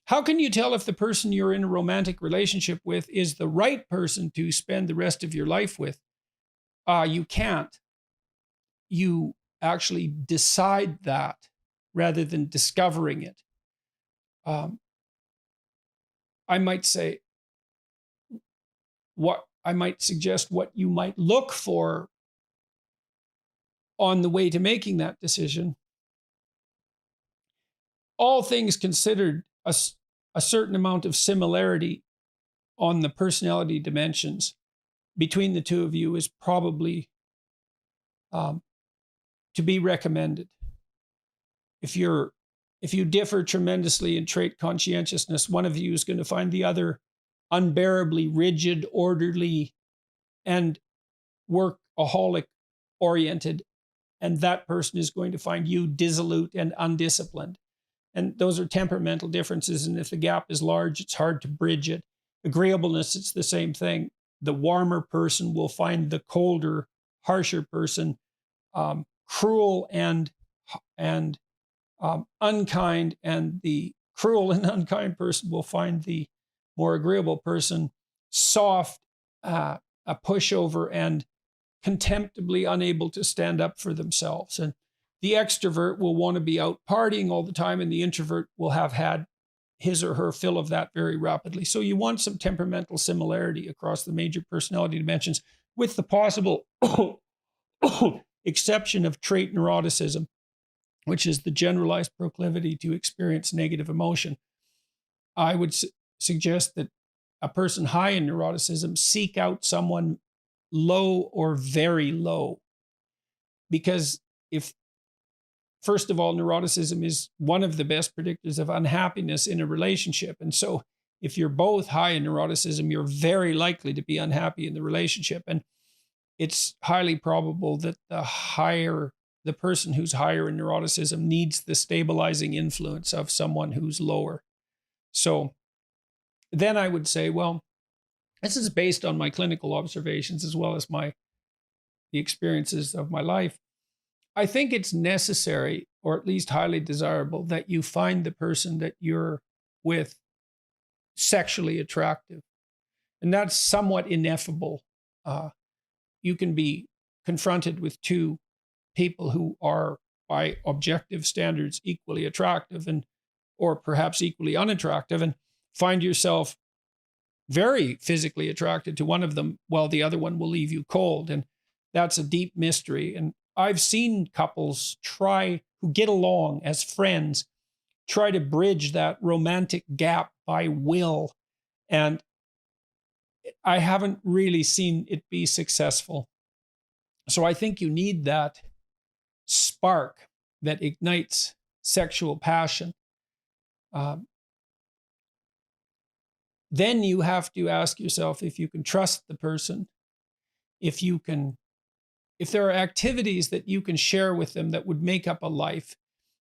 How can you tell if the person you're in a romantic relationship with is the right person to spend the rest of your life with? You can't. You actually decide that rather than discovering it. Um, I might say, what I might suggest what you might look for on the way to making that decision. All things considered, a certain amount of similarity on the personality dimensions between the two of you is probably um, to be recommended. If you differ tremendously in trait conscientiousness, one of you is going to find the other unbearably rigid, orderly, and workaholic oriented, and that person is going to find you dissolute and undisciplined. And those are temperamental differences, and if the gap is large, it's hard to bridge it. Agreeableness, it's the same thing. The warmer person will find the colder, harsher person cruel and unkind, and the cruel and unkind person will find the more agreeable person soft, a pushover, and contemptibly unable to stand up for themselves. And the extrovert will want to be out partying all the time, and the introvert will have had his or her fill of that very rapidly. So you want some temperamental similarity across the major personality dimensions, with the possible exception of trait neuroticism, which is the generalized proclivity to experience negative emotion. I would suggest that a person high in neuroticism seek out someone low or very low. Because if, first of all, neuroticism is one of the best predictors of unhappiness in a relationship. And so if you're both high in neuroticism, you're very likely to be unhappy in the relationship. And it's highly probable that the person who's higher in neuroticism needs the stabilizing influence of someone who's lower. So then I would say, well, this is based on my clinical observations as well as the experiences of my life. I think it's necessary, or at least highly desirable, that you find the person that you're with sexually attractive. And that's somewhat ineffable. You can be confronted with two people who are, by objective standards, equally attractive or perhaps equally unattractive, and find yourself very physically attracted to one of them while the other one will leave you cold. And that's a deep mystery. And I've seen couples who get along as friends try to bridge that romantic gap by will. And I haven't really seen it be successful. So I think you need that spark that ignites sexual passion. Then you have to ask yourself if you can trust the person, if there are activities that you can share with them that would make up a life.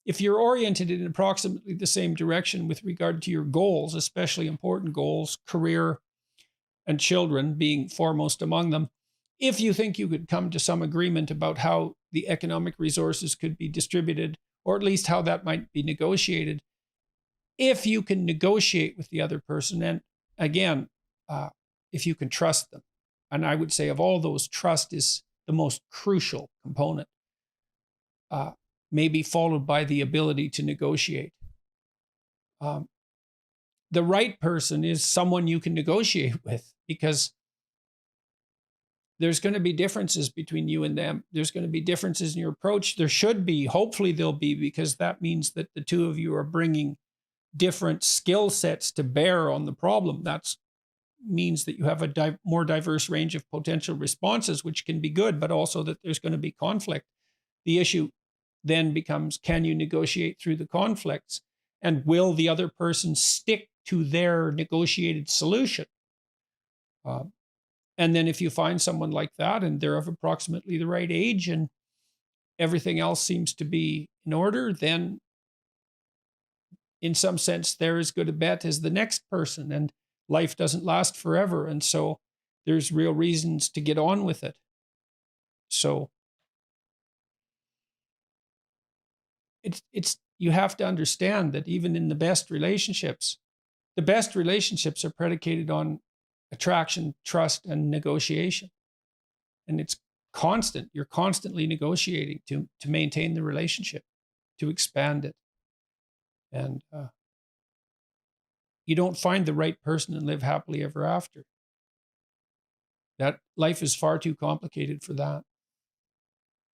If you're oriented in approximately the same direction with regard to your goals, especially important goals, career and children being foremost among them, if you think you could come to some agreement about how the economic resources could be distributed, or at least how that might be negotiated, if you can negotiate with the other person, and again, if you can trust them. And I would say of all those, trust is the most crucial component, maybe followed by the ability to negotiate. The right person is someone you can negotiate with, because there's going to be differences between you and them. There's going to be differences in your approach. There should be, hopefully there'll be, because that means that the two of you are bringing different skill sets to bear on the problem. That means that you have a more diverse range of potential responses, which can be good, but also that there's going to be conflict. The issue then becomes, can you negotiate through the conflicts? And will the other person stick to their negotiated solution? And then if you find someone like that and they're of approximately the right age and everything else seems to be in order, then in some sense, they're as good a bet as the next person, and life doesn't last forever. And so there's real reasons to get on with it. So you have to understand that even in the best relationships, The best relationships are predicated on attraction, trust, and negotiation. And it's constant. You're constantly negotiating to maintain the relationship, to expand it. And you don't find the right person and live happily ever after. That life is far too complicated for that.